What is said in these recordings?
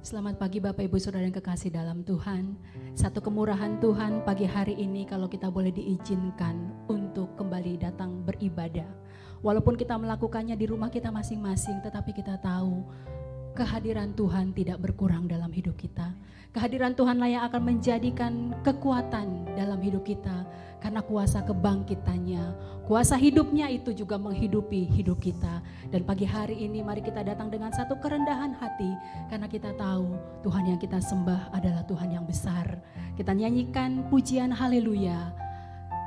Selamat pagi Bapak Ibu Saudara yang kekasih dalam Tuhan. Satu kemurahan Tuhan pagi hari ini kalau kita boleh diizinkan untuk kembali datang beribadah. Walaupun kita melakukannya di rumah kita masing-masing, tetapi kita tahu kehadiran Tuhan tidak berkurang dalam hidup kita. Kehadiran Tuhanlah yang akan menjadikan kekuatan dalam hidup kita. Karena kuasa kebangkitannya, kuasa hidupnya itu juga menghidupi hidup kita. Dan pagi hari ini mari kita datang dengan satu kerendahan hati. Karena kita tahu Tuhan yang kita sembah adalah Tuhan yang besar. Kita nyanyikan pujian haleluya.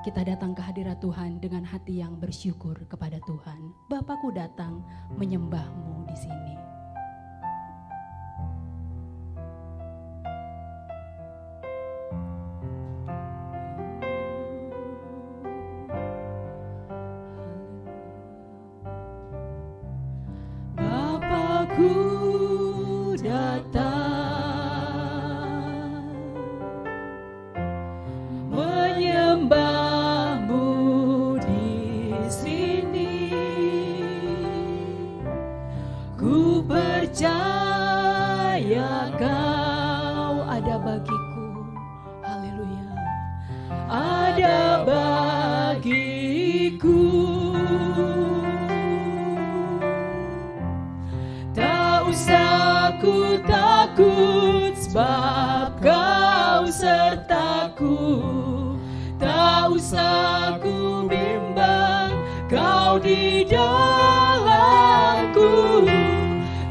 Kita datang ke hadirat Tuhan dengan hati yang bersyukur kepada Tuhan. Bapakku datang menyembahmu di sini. Ku datang menyembahmu di sini. Ku percaya Kau ada bagiku. Haleluya. Ada bagiku. Ku takut sebab Kau sertaku. Tak usah ku bimbang, Kau di dalamku.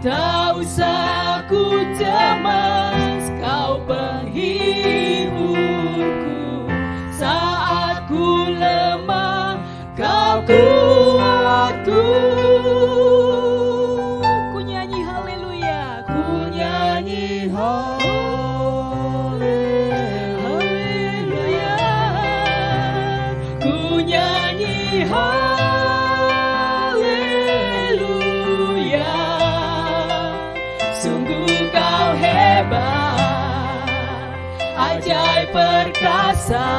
Tak usah ku cemas, Kau penghiburku. Saat ku lemah, Kau kuatku. Perkasa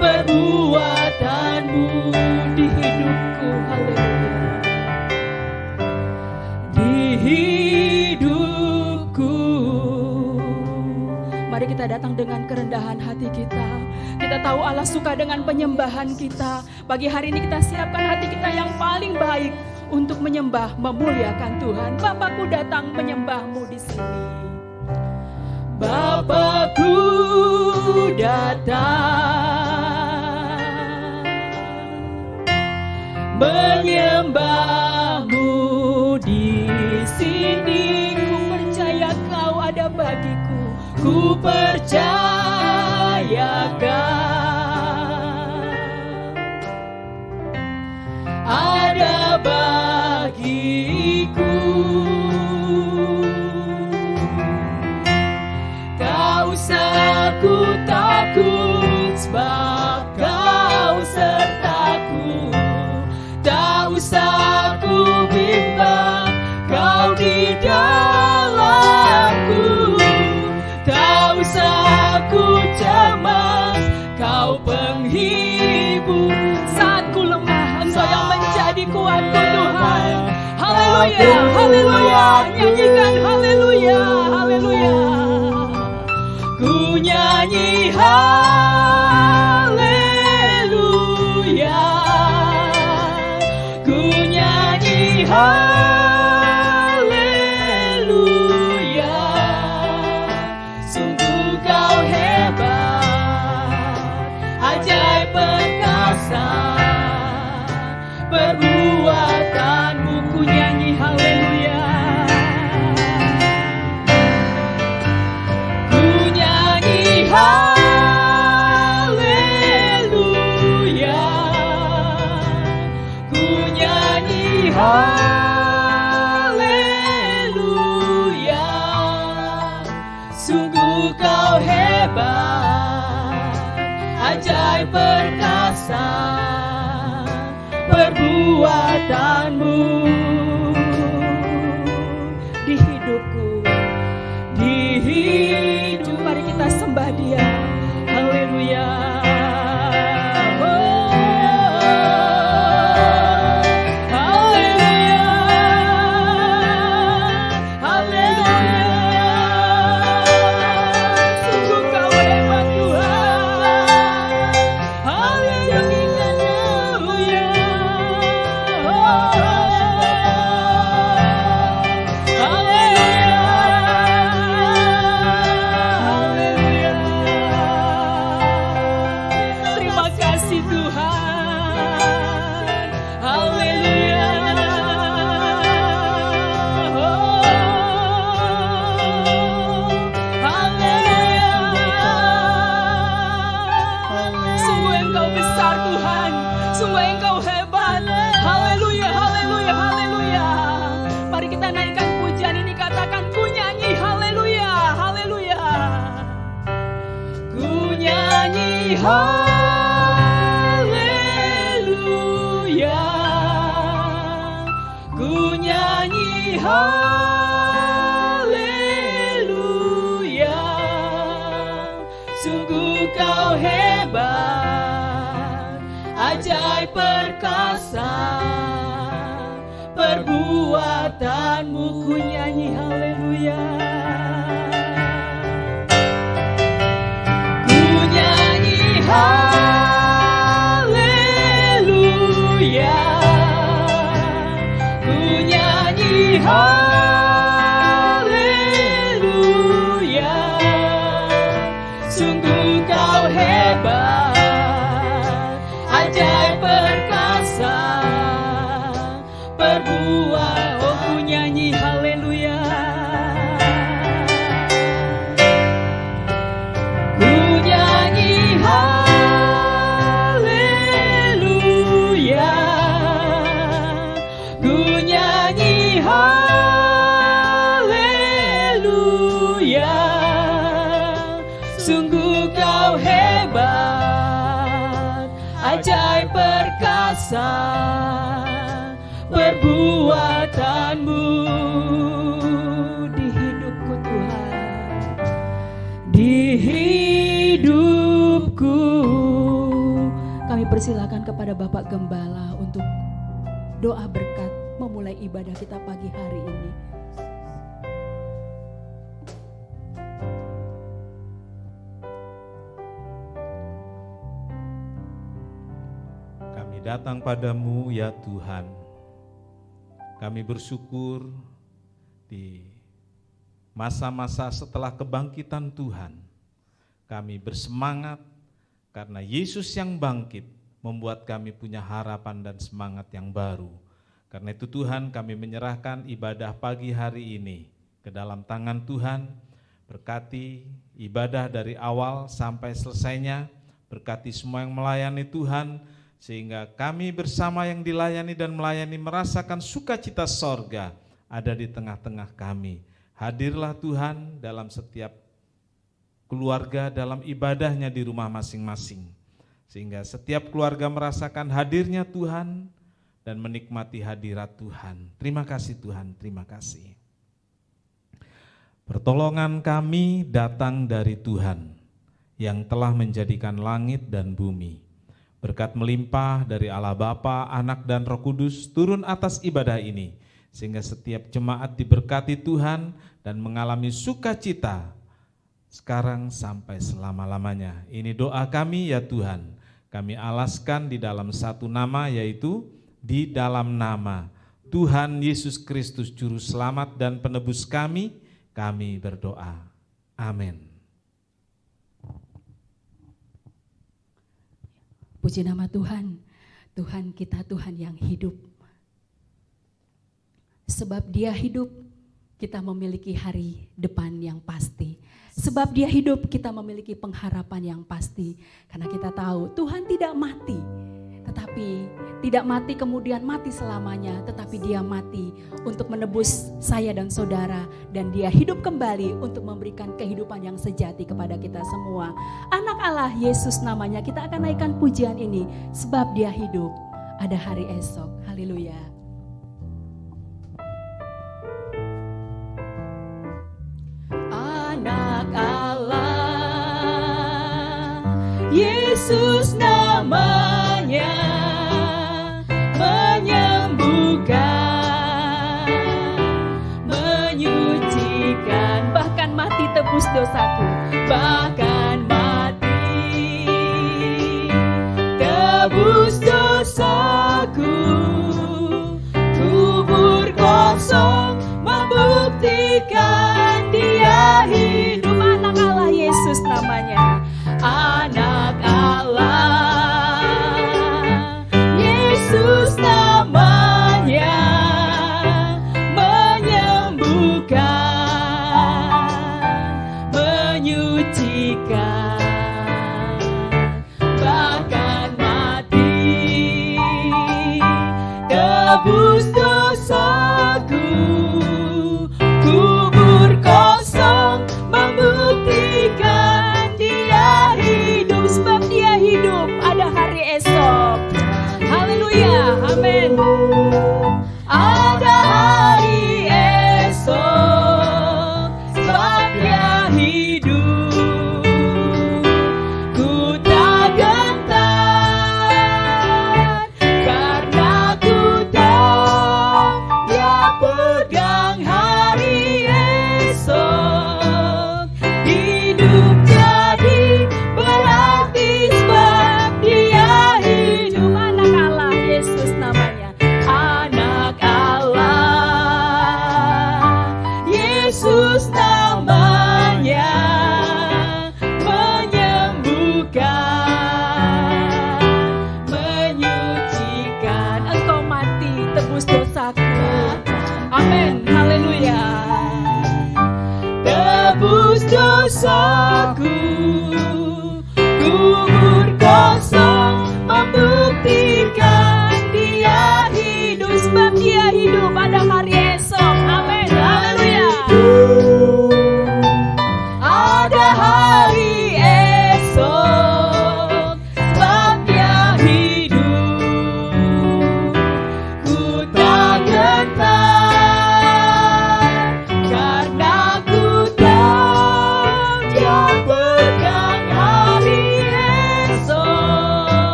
perbuatanmu di hidupku, haleluya. Di hidupku. Mari kita datang dengan kerendahan hati kita. Kita tahu Allah suka dengan penyembahan kita. Pagi hari ini kita siapkan hati kita yang paling baik untuk menyembah, memuliakan Tuhan. Bapakku datang menyembahmu di sini. Bapakku datang menyembahmu di sini. Ku percaya Kau ada bagiku. Ku percaya Kau ada bagiku. Aku takut sebab Kau sertaku. Tak usah ku bimbang, Kau di dalamku. Tak usah ku cemas, Kau penghibur. Saat ku lemah, Engkau yang menjadi kuatku Tuhan. Haleluya, haleluya. Nyanyikan haleluya, haleluya. Ku nyanyi haleluya. Ku nyanyi haleluya. Sungguh Kau hebat, ajaib perkasa perbuatanmu. Ku nyanyi haleluya. Haleluya. Ku nyanyi haleluya. Sungguh Kau hebat, ajaib perkasa perbuatanmu di hidupku, di hidup. Mari kita sembah Dia. Haleluya. Haleluya. Haleluya. Sungguh Engkau hebat. Haleluya, haleluya, haleluya. Mari kita naikkan pujian ini, katakan ku nyanyi haleluya, haleluya. Ku nyanyi haleluya. Ku nyanyi haleluya. Sungguh Kau hebat, ajaib perkasa, perbuatanmu ku nyanyi haleluya. Ku nyanyi haleluya. Ku nyanyi haleluya. Sungguh Kau hebat, ajaib perkasa, perbuatan. Oh, ku nyanyi haleluya. Ku nyanyi haleluya. Ku nyanyi haleluya. Sungguh Kau hebat, ajaib perkasa, perbuatanmu di hidupku Tuhan, di hidupku. Kami persilakan kepada Bapak Gembala untuk doa berkat memulai ibadah kita pagi hari ini. Kami datang padamu ya Tuhan. Kami bersyukur di masa-masa setelah kebangkitan Tuhan. Kami bersemangat karena Yesus yang bangkit membuat kami punya harapan dan semangat yang baru. Karena itu Tuhan, kami menyerahkan ibadah pagi hari ini ke dalam tangan Tuhan. Berkati ibadah dari awal sampai selesainya. Berkati semua yang melayani Tuhan, sehingga kami bersama yang dilayani dan melayani merasakan sukacita sorga ada di tengah-tengah kami. Hadirlah Tuhan dalam setiap keluarga dalam ibadahnya di rumah masing-masing, sehingga setiap keluarga merasakan hadirnya Tuhan dan menikmati hadirat Tuhan. Terima kasih Tuhan, terima kasih. Pertolongan kami datang dari Tuhan yang telah menjadikan langit dan bumi. Berkat melimpah dari Allah Bapa, Anak dan Roh Kudus turun atas ibadah ini, sehingga setiap jemaat diberkati Tuhan dan mengalami sukacita sekarang sampai selama-lamanya. Ini doa kami ya Tuhan. Kami alaskan di dalam satu nama, yaitu di dalam nama Tuhan Yesus Kristus Juru Selamat dan Penebus kami berdoa. Amin. Puji nama Tuhan. Tuhan kita Tuhan yang hidup. Sebab Dia hidup, kita memiliki hari depan yang pasti. Sebab Dia hidup, kita memiliki pengharapan yang pasti. Karena kita tahu Tuhan tidak mati, tetapi tidak mati kemudian mati selamanya, tetapi Dia mati untuk menebus saya dan saudara, dan Dia hidup kembali untuk memberikan kehidupan yang sejati kepada kita semua. Anak Allah Yesus namanya, kita akan naikkan pujian ini, sebab Dia hidup, ada hari esok. Haleluya. Anak Allah Yesus namanya, menyembuhkan, menyucikan, bahkan mati tebus dosaku, bahkan mati tebus dosaku. Kubur kosong membuktikan Dia hidup. Anak Allah Yesus namanya, anak Allah Yesus namanya, menyembuhkan, menyucikan, bahkan mati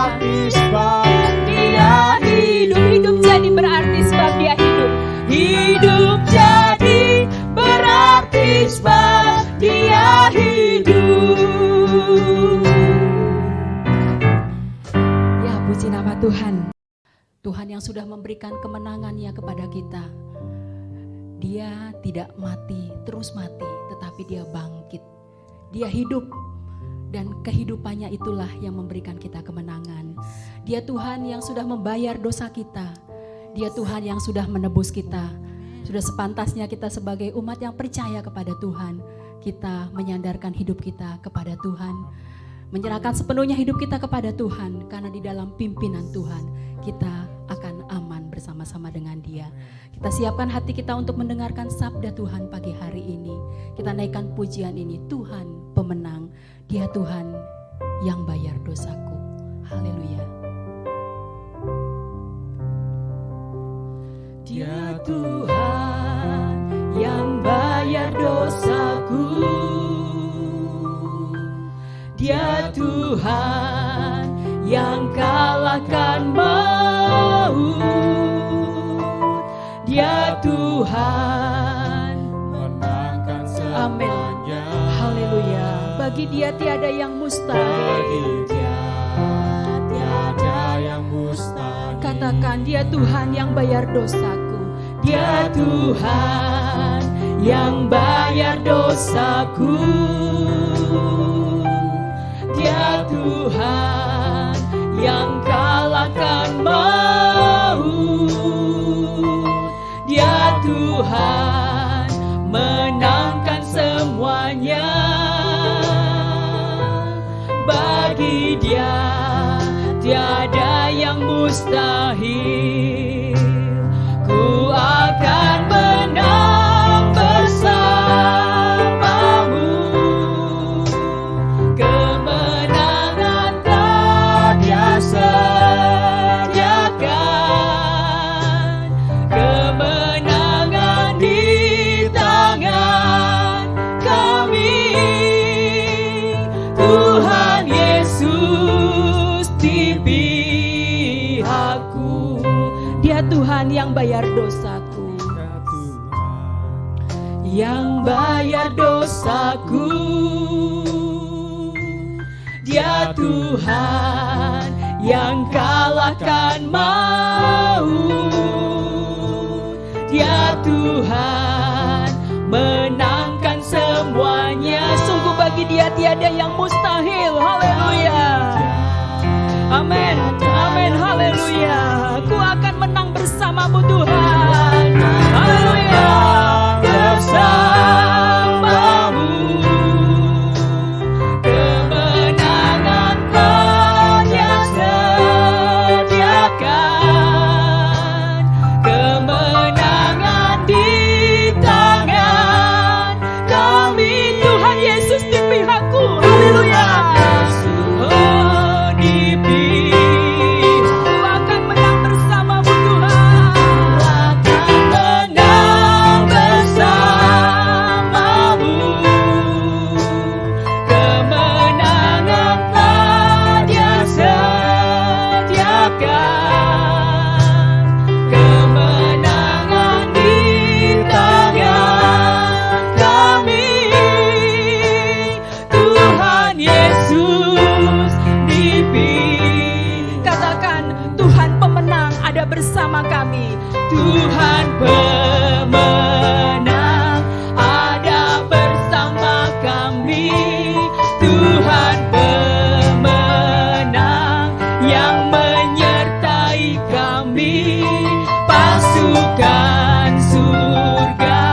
berarti sebab dia hidup. Hidup jadi berarti sebab dia hidup. Hidup jadi berarti sebab dia hidup. Ya, puji nama Tuhan. Tuhan yang sudah memberikan kemenangannya kepada kita. Dia tidak mati, terus mati, tetapi dia bangkit. Dia hidup, dan kehidupannya itulah yang memberikan kita kemenangan. Dia Tuhan yang sudah membayar dosa kita. Dia Tuhan yang sudah menebus kita. Sudah sepantasnya kita sebagai umat yang percaya kepada Tuhan, kita menyandarkan hidup kita kepada Tuhan, menyerahkan sepenuhnya hidup kita kepada Tuhan, karena di dalam pimpinan Tuhan kita akan aman bersama-sama dengan Dia. Kita siapkan hati kita untuk mendengarkan sabda Tuhan pagi hari ini. Kita naikkan pujian ini, Tuhan pemenang, Dia Tuhan yang bayar dosaku. Haleluya. Dia Tuhan yang bayar dosaku. Dia Tuhan yang kalahkan maut. Dia Tuhan menangkan semuanya. Haleluya. Bagi Dia tiada yang mustahil. Bagi Dia tiada yang mustahil. Katakan, Dia Tuhan yang bayar dosaku. Dia Tuhan yang bayar dosaku. Dia Tuhan yang kalahkan maut. Dia Tuhan menangkan semuanya. Bagi Dia tiada yang mustahil. Ku akan menang bersamamu. Kemenangan telah Dia sediakan. Kemenangan di tangan kami. Tuhan Yesus di pihakku. Dia Tuhan yang bayar dosaku. Yang bayar dosaku. Dia Tuhan yang kalahkan maut. Dia Tuhan menangkan semuanya. Sungguh bagi Dia tiada yang mustahil. Haleluya. Amin. Amin. Haleluya. Ku akan menang bersamamu Tuhan. Haleluya. Bersamamu. Kemenangan telah Dia sediakan. Kemenangan di tangan kami. Tuhan Yesus di pihakku. Haleluya. Oh, di pihakku. Ku akan menang bersamamu Tuhan. Ku akan menang bersamamu. Kemenangan telah Dia sediakan. Kemenangan di tangan kami. Tuhan Yesus di pihakku. Katakan, Tuhan pemenang ada bersama kami. Tuhan pemenang ada bersama kami. Tuhan pemenang yang menyertai kami. Pasukan surga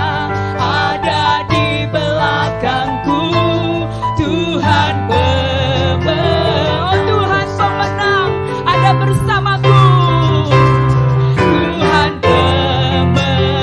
ada di belakangku. Tuhan pemenang, oh Tuhan pemenang ada bersamaku. Tuhan pemenang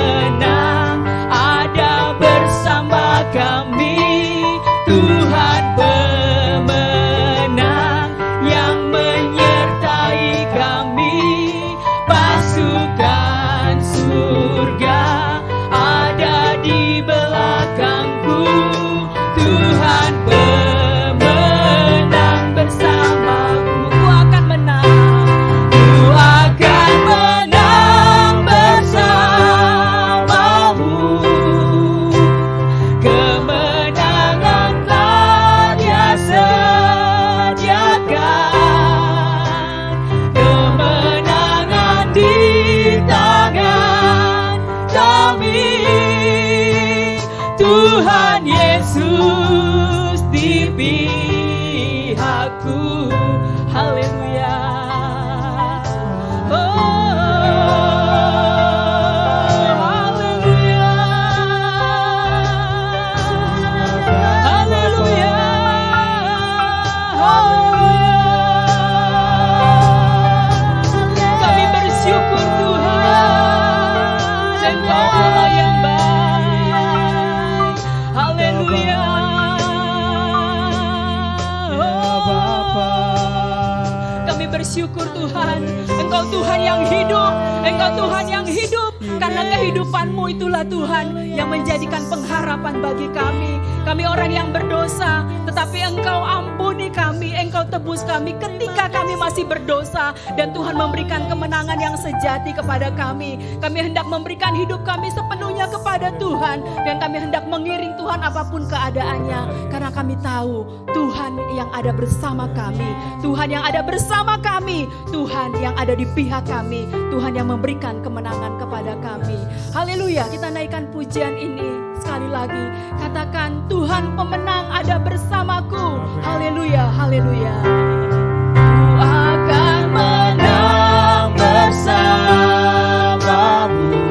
bersyukur Tuhan, Engkau Tuhan yang hidup, Engkau Tuhan yang hidup. Karena kehidupan-Mu itulah Tuhan yang menjadikan pengharapan bagi kami. Kami orang yang berdosa, tetapi Engkau ampuni kami, Engkau tebus kami ketika kami masih berdosa. Dan Tuhan memberikan kemenangan yang sejati kepada kami. Kami hendak memberikan hidup kami sepenuhnya kepada Tuhan. Dan kami hendak mengiring Tuhan apapun keadaannya. Karena kami tahu Tuhan yang ada bersama kami, Tuhan yang ada bersama kami, Tuhan yang ada di pihak kami, Tuhan yang memberikan kemenangan kepada kami. Haleluya, kita naikkan pujian ini sekali lagi. Katakan, Tuhan pemenang ada bersamaku. Haleluya, haleluya. Ku akan menang bersamamu.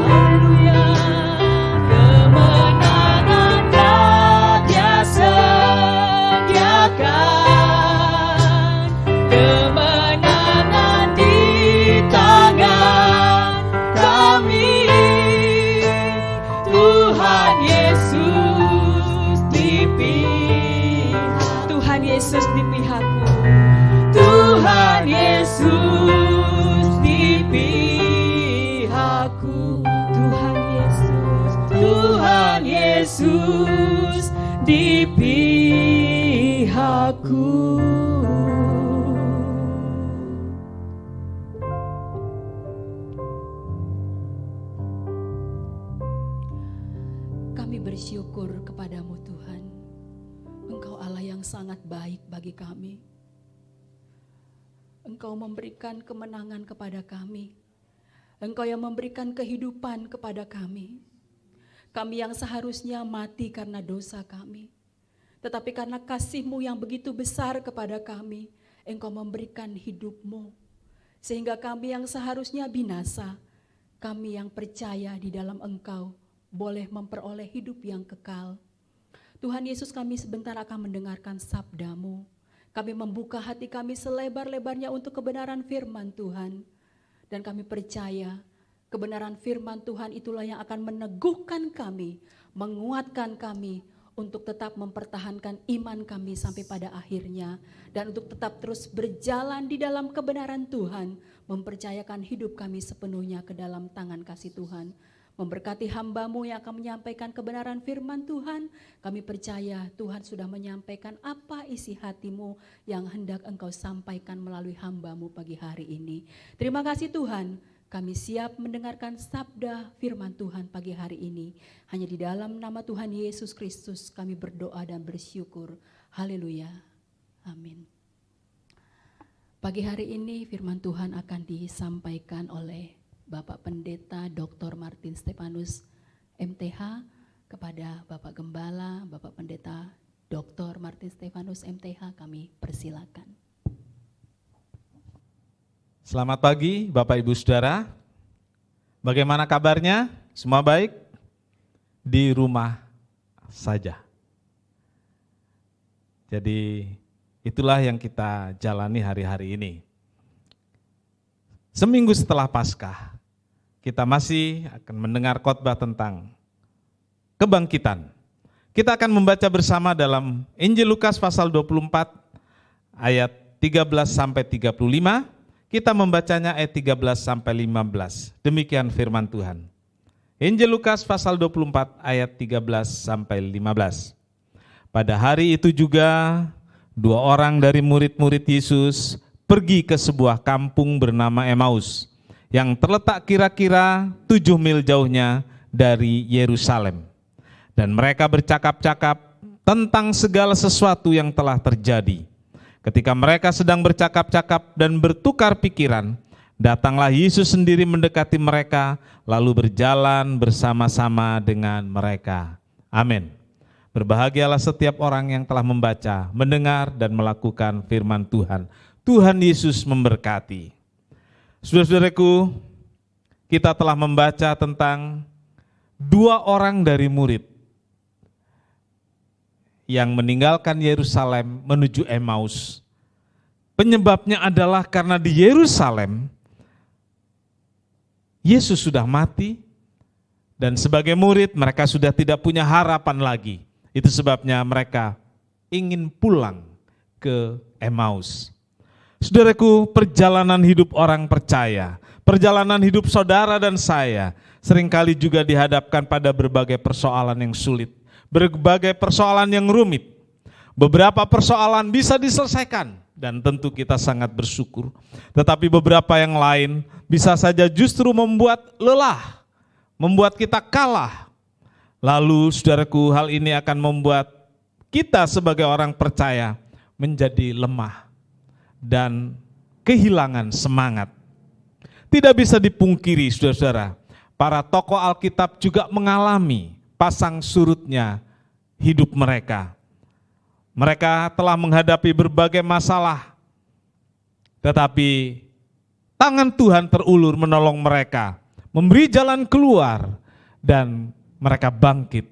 Haleluya. Kemenangan Dia sediakan. Kemenangan di tangan kami. Tuhan Yesus di pihak. Tuhan Yesus di pihakku. Tuhan Yesus di pihakku. Tuhan Yesus, Tuhan Yesus di pihakku. Kami bersyukur kepadamu Tuhan. Engkau Allah yang sangat baik bagi kami. Engkau memberikan kemenangan kepada kami. Engkau yang memberikan kehidupan kepada kami. Kami yang seharusnya mati karena dosa kami. Tetapi karena kasih-Mu yang begitu besar kepada kami, Engkau memberikan hidup-Mu. Sehingga kami yang seharusnya binasa, kami yang percaya di dalam Engkau, boleh memperoleh hidup yang kekal. Tuhan Yesus, kami sebentar akan mendengarkan sabda-Mu. Kami membuka hati kami selebar-lebarnya untuk kebenaran firman Tuhan. Dan kami percaya kebenaran firman Tuhan itulah yang akan meneguhkan kami, menguatkan kami untuk tetap mempertahankan iman kami sampai pada akhirnya. Dan untuk tetap terus berjalan di dalam kebenaran Tuhan, mempercayakan hidup kami sepenuhnya ke dalam tangan kasih Tuhan. Memberkati hamba-Mu yang akan menyampaikan kebenaran firman Tuhan. Kami percaya Tuhan sudah menyampaikan apa isi hati-Mu yang hendak Engkau sampaikan melalui hamba-Mu pagi hari ini. Terima kasih Tuhan, kami siap mendengarkan sabda firman Tuhan pagi hari ini. Hanya di dalam nama Tuhan Yesus Kristus kami berdoa dan bersyukur. Haleluya. Amin. Pagi hari ini firman Tuhan akan disampaikan oleh Bapak Pendeta Dr. Martin Stefanus MTH kepada Bapak Gembala, Bapak Pendeta Dr. Martin Stefanus MTH, kami persilakan. Selamat pagi Bapak Ibu Saudara. Bagaimana kabarnya? Semua baik? Di rumah saja. Jadi itulah yang kita jalani hari-hari ini. Seminggu setelah Paskah, kita masih akan mendengar khotbah tentang kebangkitan. Kita akan membaca bersama dalam Injil Lukas pasal 24 ayat 13 sampai 35. Kita membacanya ayat 13 sampai 15. Demikian firman Tuhan. Injil Lukas pasal 24 ayat 13 sampai 15. Pada hari itu juga 2 orang dari murid-murid Yesus pergi ke sebuah kampung bernama Emmaus yang terletak kira-kira 7 mil jauhnya dari Yerusalem. Dan mereka bercakap-cakap tentang segala sesuatu yang telah terjadi. Ketika mereka sedang bercakap-cakap dan bertukar pikiran, datanglah Yesus sendiri mendekati mereka, lalu berjalan bersama-sama dengan mereka. Amin. Berbahagialah setiap orang yang telah membaca, mendengar, dan melakukan firman Tuhan. Tuhan Yesus memberkati. Saudara-saudaraku, kita telah membaca tentang 2 orang dari murid yang meninggalkan Yerusalem menuju Emmaus. Penyebabnya adalah karena di Yerusalem Yesus sudah mati dan sebagai murid mereka sudah tidak punya harapan lagi. Itu sebabnya mereka ingin pulang ke Emmaus. Saudaraku, perjalanan hidup orang percaya, perjalanan hidup saudara dan saya seringkali juga dihadapkan pada berbagai persoalan yang sulit, berbagai persoalan yang rumit. Beberapa persoalan bisa diselesaikan dan tentu kita sangat bersyukur. Tetapi beberapa yang lain bisa saja justru membuat lelah, membuat kita kalah. Lalu saudaraku, hal ini akan membuat kita sebagai orang percaya menjadi lemah dan kehilangan semangat. Tidak bisa dipungkiri saudara-saudara, para tokoh Alkitab juga mengalami pasang surutnya hidup mereka. Mereka telah menghadapi berbagai masalah, tetapi tangan Tuhan terulur menolong mereka, memberi jalan keluar, dan mereka bangkit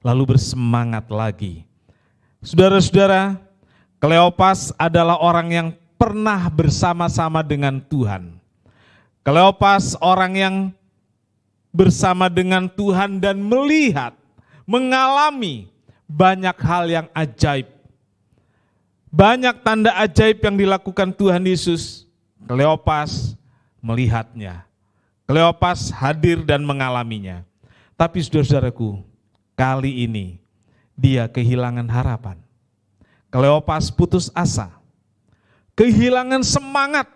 lalu bersemangat lagi. Saudara-saudara, Kleopas adalah orang yang pernah bersama-sama dengan Tuhan. Kleopas orang yang bersama dengan Tuhan dan melihat, mengalami banyak hal yang ajaib. Banyak tanda ajaib yang dilakukan Tuhan Yesus. Kleopas melihatnya. Kleopas hadir dan mengalaminya. Tapi saudara-saudaraku, kali ini dia kehilangan harapan. Kleopas putus asa. Kehilangan semangat.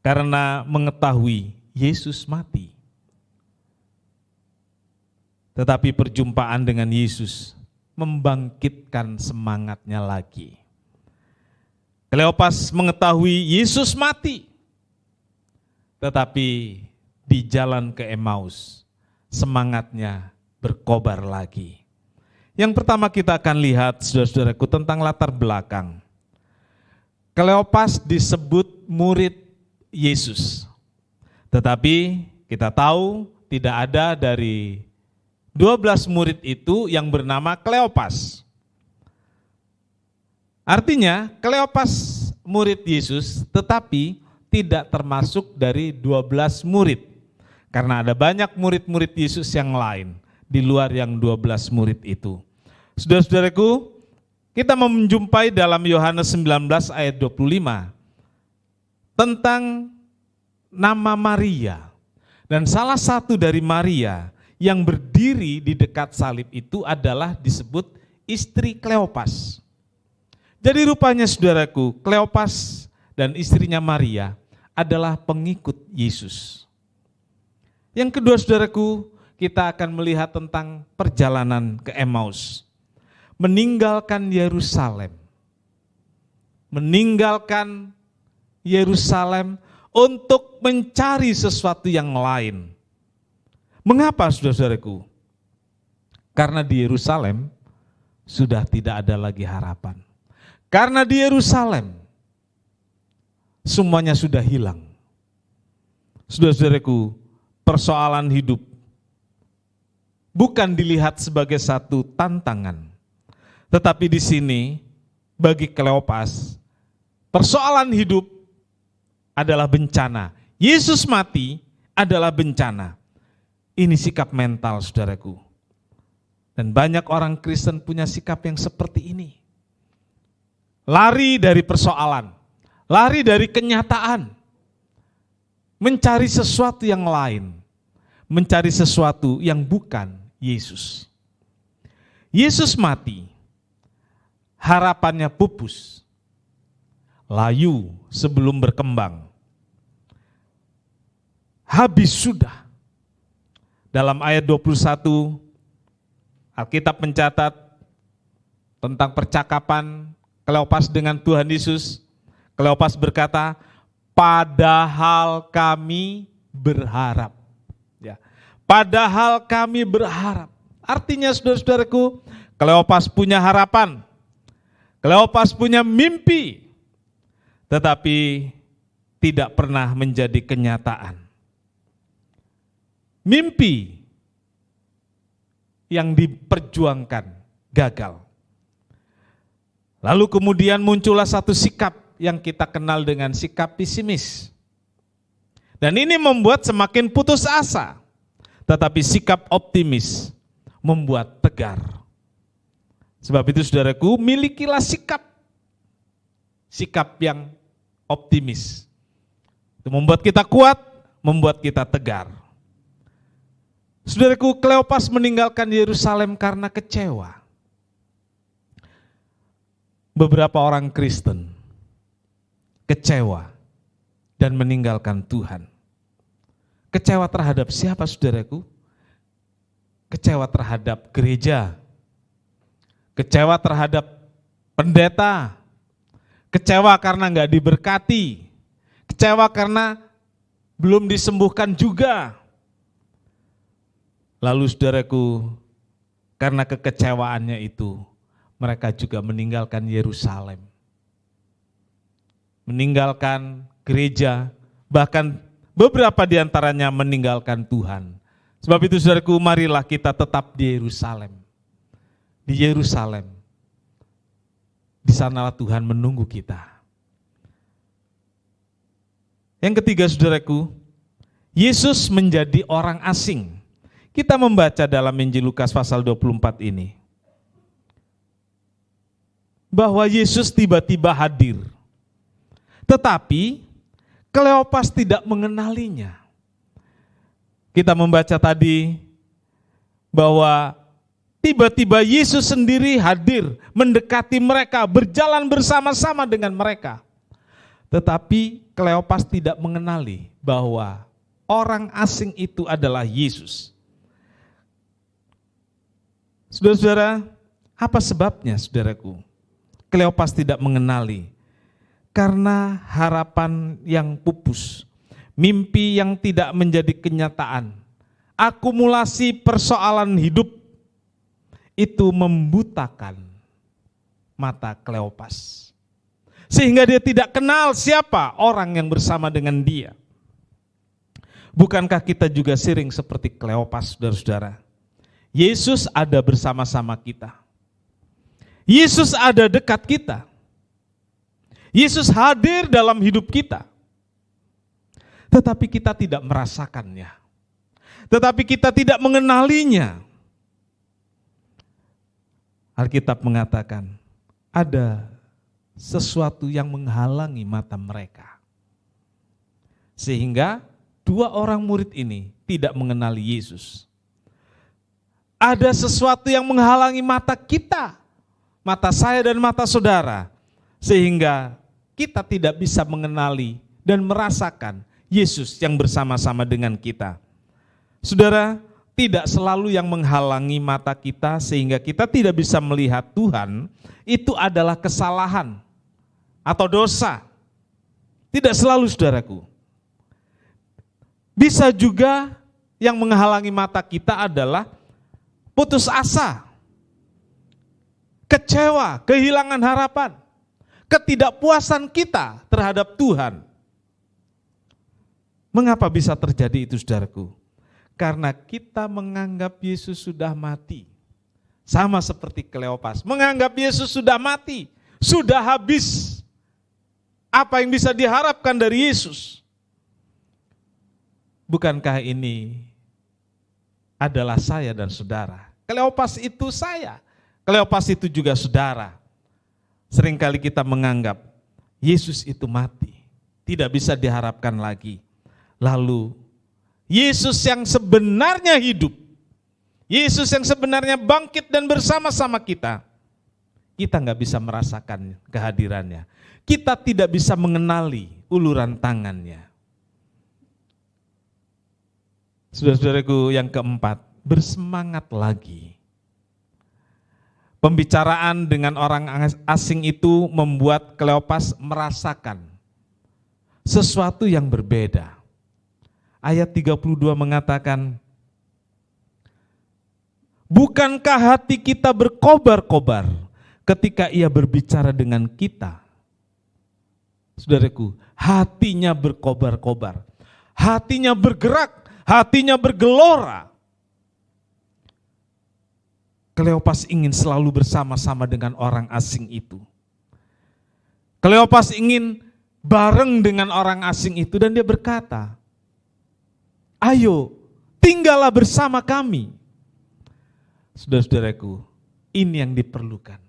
Karena mengetahui Yesus mati. Tetapi perjumpaan dengan Yesus membangkitkan semangatnya lagi. Kleopas mengetahui Yesus mati. Tetapi di jalan ke Emmaus, semangatnya berkobar lagi. Yang pertama kita akan lihat, saudara-saudaraku, tentang latar belakang. Kleopas disebut murid Yesus. Tetapi kita tahu tidak ada dari 12 murid itu yang bernama Kleopas. Artinya Kleopas murid Yesus tetapi tidak termasuk dari 12 murid. Karena ada banyak murid-murid Yesus yang lain di luar yang 12 murid itu. Saudara-saudaraku, kita menjumpai dalam Yohanes 19 ayat 25 tentang nama Maria. Dan salah satu dari Maria yang berdiri di dekat salib itu adalah disebut istri Kleopas. Jadi rupanya saudaraku, Kleopas dan istrinya Maria adalah pengikut Yesus. Yang kedua saudaraku, kita akan melihat tentang perjalanan ke Emmaus. Meninggalkan Yerusalem. Meninggalkan Yerusalem untuk mencari sesuatu yang lain. Mengapa saudara-saudaraku? Karena di Yerusalem sudah tidak ada lagi harapan. Karena di Yerusalem semuanya sudah hilang. Saudara-saudaraku, persoalan hidup bukan dilihat sebagai satu tantangan. Tetapi di sini bagi Kleopas persoalan hidup adalah bencana. Yesus mati adalah bencana. Ini sikap mental saudaraku. Dan banyak orang Kristen punya sikap yang seperti ini. Lari dari persoalan, lari dari kenyataan. Mencari sesuatu yang lain, mencari sesuatu yang bukan Yesus. Yesus mati, harapannya pupus, layu sebelum berkembang. Habis sudah. Dalam ayat 21, Alkitab mencatat tentang percakapan Kleopas dengan Tuhan Yesus. Kleopas berkata, padahal kami berharap. Ya, padahal kami berharap. Artinya saudara-saudaraku, Kleopas punya harapan. Kleopas punya mimpi. Tetapi tidak pernah menjadi kenyataan. Mimpi yang diperjuangkan gagal. Lalu kemudian muncullah satu sikap yang kita kenal dengan sikap pesimis. Dan ini membuat semakin putus asa. Tetapi sikap optimis membuat tegar. Sebab itu saudaraku, milikilah sikap sikap yang optimis. Itu membuat kita kuat, membuat kita tegar. Saudaraku, Kleopas meninggalkan Yerusalem karena kecewa. Beberapa orang Kristen kecewa dan meninggalkan Tuhan. Kecewa terhadap siapa, saudaraku? Kecewa terhadap gereja, kecewa terhadap pendeta, kecewa karena nggak diberkati, kecewa karena belum disembuhkan juga. Lalu saudaraku, karena kekecewaannya itu, mereka juga meninggalkan Yerusalem, meninggalkan gereja, bahkan beberapa di antaranya meninggalkan Tuhan. Sebab itu saudaraku, marilah kita tetap di Yerusalem. Di Yerusalem. Di sanalah Tuhan menunggu kita. Yang ketiga saudaraku, Yesus menjadi orang asing. Kita membaca dalam Injil Lukas pasal 24 ini, bahwa Yesus tiba-tiba hadir. Tetapi Kleopas tidak mengenalinya. Kita membaca tadi bahwa tiba-tiba Yesus sendiri hadir, mendekati mereka, berjalan bersama-sama dengan mereka. Tetapi Kleopas tidak mengenali bahwa orang asing itu adalah Yesus. Saudara-saudara, apa sebabnya saudaraku? Kleopas tidak mengenali. Karena harapan yang pupus, mimpi yang tidak menjadi kenyataan, akumulasi persoalan hidup itu membutakan mata Kleopas. Sehingga dia tidak kenal siapa orang yang bersama dengan dia. Bukankah kita juga sering seperti Kleopas, saudara-saudara? Yesus ada bersama-sama kita. Yesus ada dekat kita. Yesus hadir dalam hidup kita. Tetapi kita tidak merasakannya. Tetapi kita tidak mengenalinya. Alkitab mengatakan, ada sesuatu yang menghalangi mata mereka. Sehingga dua orang murid ini tidak mengenali Yesus. Ada sesuatu yang menghalangi mata kita, mata saya dan mata saudara, sehingga kita tidak bisa mengenali dan merasakan Yesus yang bersama-sama dengan kita. Saudara, tidak selalu yang menghalangi mata kita sehingga kita tidak bisa melihat Tuhan, itu adalah kesalahan atau dosa. Tidak selalu, saudaraku. Bisa juga yang menghalangi mata kita adalah putus asa, kecewa, kehilangan harapan, ketidakpuasan kita terhadap Tuhan. Mengapa bisa terjadi itu, saudaraku? Karena kita menganggap Yesus sudah mati. Sama seperti Kleopas, menganggap Yesus sudah mati, sudah habis. Apa yang bisa diharapkan dari Yesus? Bukankah ini adalah saya dan saudara? Kleopas itu saya, Kleopas itu juga saudara. Seringkali kita menganggap Yesus itu mati, tidak bisa diharapkan lagi. Lalu Yesus yang sebenarnya hidup, Yesus yang sebenarnya bangkit dan bersama-sama kita nggak bisa merasakan kehadirannya. Kita tidak bisa mengenali uluran tangannya. Saudara-saudaraku, yang keempat, bersemangat lagi. Pembicaraan dengan orang asing itu membuat Kleopas merasakan sesuatu yang berbeda. Ayat 32 mengatakan, bukankah hati kita berkobar-kobar ketika ia berbicara dengan kita? Saudaraku, hatinya berkobar-kobar, hatinya bergerak, hatinya bergelora. Kleopas ingin selalu bersama-sama dengan orang asing itu. Kleopas ingin bareng dengan orang asing itu dan dia berkata, ayo tinggallah bersama kami. Saudara-saudaraku, ini yang diperlukan.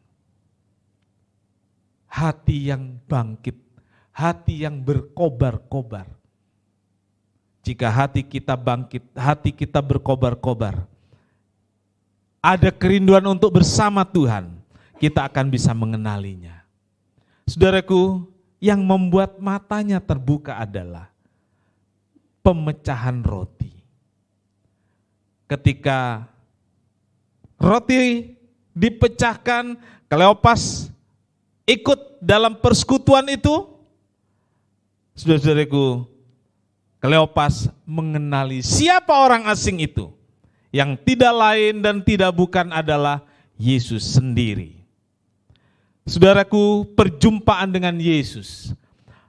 hati yang bangkit, hati yang berkobar-kobar. Jika hati kita bangkit, hati kita berkobar-kobar, ada kerinduan untuk bersama Tuhan, kita akan bisa mengenalinya. Saudaraku, yang membuat matanya terbuka adalah pemecahan roti. Ketika roti dipecahkan, Kleopas ikut dalam persekutuan itu, saudara-saudaraku, Kleopas mengenali siapa orang asing itu, yang tidak lain dan tidak bukan adalah Yesus sendiri. Saudaraku, perjumpaan dengan Yesus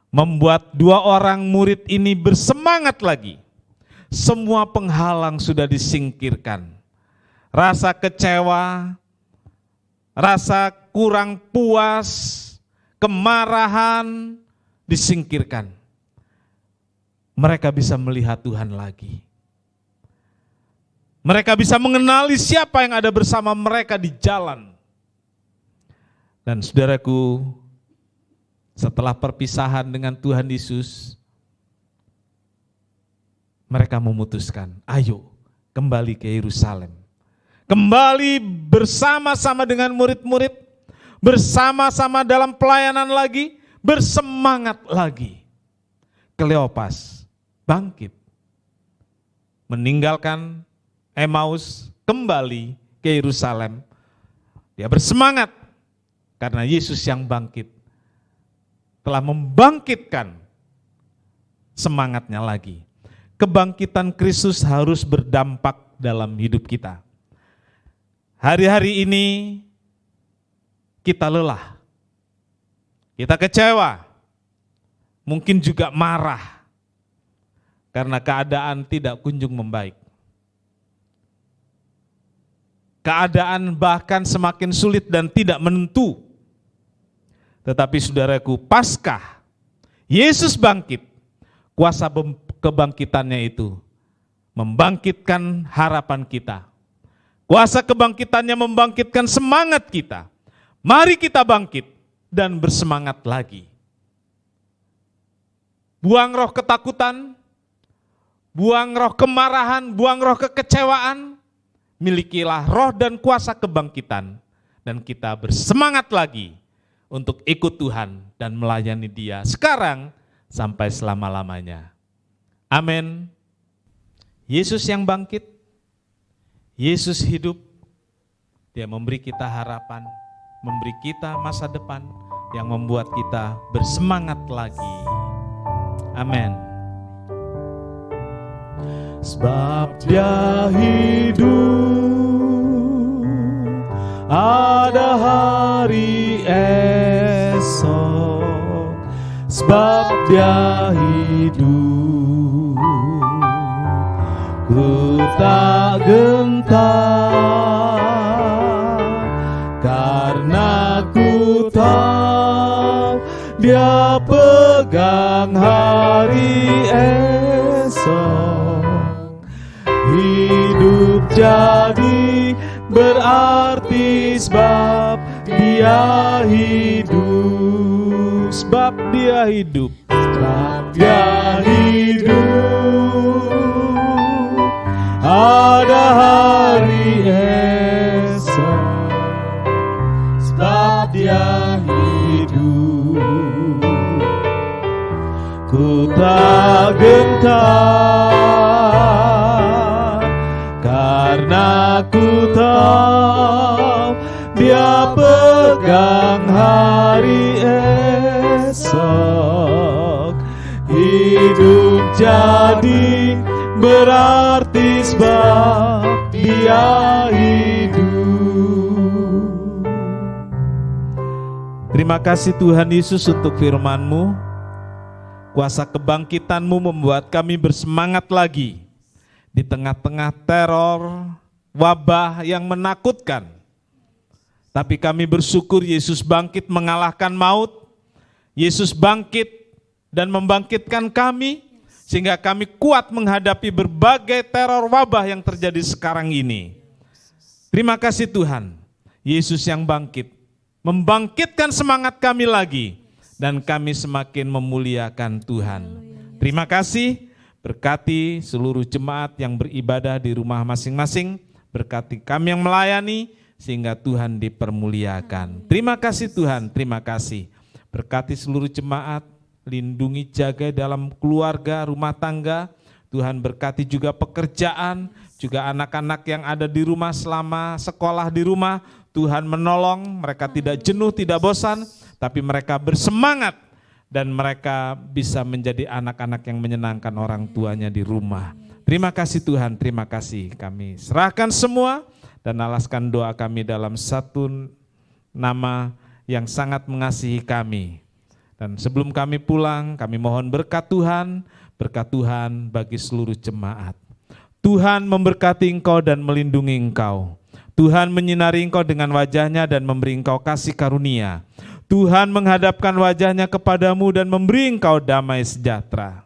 membuat dua orang murid ini bersemangat lagi. Semua penghalang sudah disingkirkan. Rasa kecewa, rasa kurang puas, kemarahan disingkirkan. Mereka bisa melihat Tuhan lagi. Mereka bisa mengenali siapa yang ada bersama mereka di jalan. Dan saudaraku, setelah perpisahan dengan Tuhan Yesus, mereka memutuskan, ayo kembali ke Yerusalem. Kembali bersama-sama dengan murid-murid, bersama-sama dalam pelayanan lagi, bersemangat lagi. Kleopas bangkit, meninggalkan Emmaus, kembali ke Yerusalem. Dia bersemangat karena Yesus yang bangkit telah membangkitkan semangatnya lagi. Kebangkitan Kristus harus berdampak dalam hidup kita. Hari-hari ini kita lelah, kita kecewa, mungkin juga marah karena keadaan tidak kunjung membaik. Keadaan bahkan semakin sulit dan tidak menentu. Tetapi saudaraku, Paskah, Yesus bangkit, kuasa kebangkitannya itu membangkitkan harapan kita. Kuasa kebangkitannya membangkitkan semangat kita. Mari kita bangkit dan bersemangat lagi. Buang roh ketakutan, buang roh kemarahan, buang roh kekecewaan. Milikilah roh dan kuasa kebangkitan, dan kita bersemangat lagi untuk ikut Tuhan dan melayani Dia sekarang sampai selama-lamanya. Amin. Yesus yang bangkit, Yesus hidup, Dia memberi kita harapan, memberi kita masa depan yang membuat kita bersemangat lagi. Amin. Sebab Dia hidup, ada hari esok. Sebab Dia hidup, ku tak gentar, karena ku tahu Dia pegang hari esok. Hidup jadi berarti sebab Dia hidup. Sebab Dia hidup, sebab Dia hidup, ada hari esok. Sebab Dia hidup, ku tak gentar, karena ku tahu Dia pegang hari esok. Hidup jadi berarti sebab Dia hidup. Terima kasih Tuhan Yesus untuk firman-Mu. Kuasa kebangkitan-Mu membuat kami bersemangat lagi di tengah-tengah teror, wabah yang menakutkan. Tapi kami bersyukur Yesus bangkit mengalahkan maut. Yesus bangkit dan membangkitkan kami, sehingga kami kuat menghadapi berbagai teror wabah yang terjadi sekarang ini. Terima kasih Tuhan, Yesus yang bangkit membangkitkan semangat kami lagi, dan kami semakin memuliakan Tuhan. Terima kasih, berkati seluruh jemaat yang beribadah di rumah masing-masing, berkati kami yang melayani, sehingga Tuhan dipermuliakan. Terima kasih Tuhan, terima kasih. Berkati seluruh jemaat, lindungi jaga dalam keluarga, rumah tangga. Tuhan berkati juga pekerjaan, juga anak-anak yang ada di rumah selama sekolah di rumah. Tuhan menolong, mereka tidak jenuh, tidak bosan, tapi mereka bersemangat dan mereka bisa menjadi anak-anak yang menyenangkan orang tuanya di rumah. Terima kasih Tuhan, terima kasih. Kami serahkan semua dan alaskan doa kami dalam satu nama yang sangat mengasihi kami. Dan sebelum kami pulang, kami mohon berkat Tuhan bagi seluruh jemaat. Tuhan memberkati engkau dan melindungi engkau. Tuhan menyinari engkau dengan wajahnya dan memberi engkau kasih karunia. Tuhan menghadapkan wajahnya kepadamu dan memberi engkau damai sejahtera.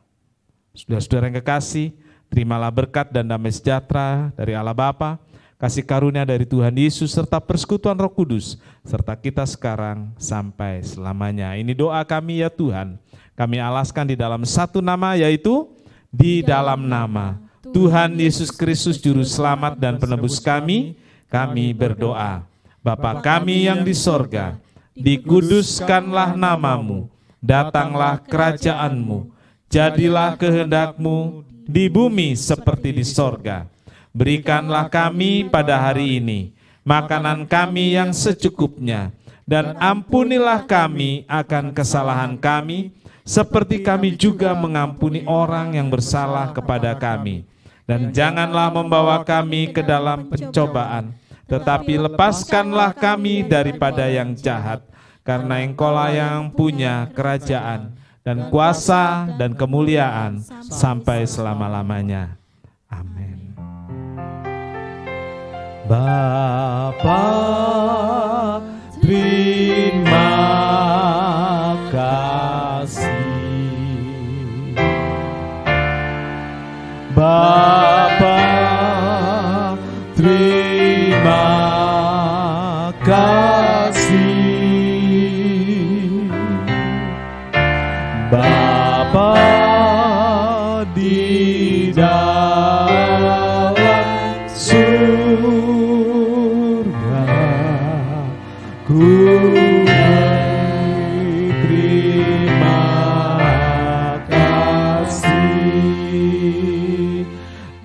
Saudara-saudara yang kekasih, terimalah berkat dan damai sejahtera dari Allah Bapa, kasih karunia dari Tuhan Yesus serta persekutuan Roh Kudus serta kita sekarang sampai selamanya. Ini doa kami ya Tuhan. Kami alaskan di dalam satu nama, yaitu di dalam nama Tuhan Yesus Kristus Juru Selamat dan Penebus kami berdoa. Bapa kami yang di sorga, dikuduskanlah namamu, datanglah kerajaanmu, jadilah kehendak-Mu di bumi seperti di sorga. Berikanlah kami pada hari ini makanan kami yang secukupnya, dan ampunilah kami akan kesalahan kami, seperti kami juga mengampuni orang yang bersalah kepada kami. Dan janganlah membawa kami ke dalam pencobaan, tetapi lepaskanlah kami daripada yang jahat, karena Engkau-lah yang punya kerajaan dan kuasa dan kemuliaan sampai selama-lamanya. Amin. Bapa, terima kasih. Bapa, terima kasih. Bapa di dalam surga, ku terima kasih.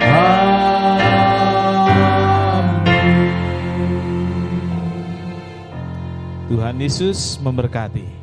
Amin. Tuhan Yesus memberkati.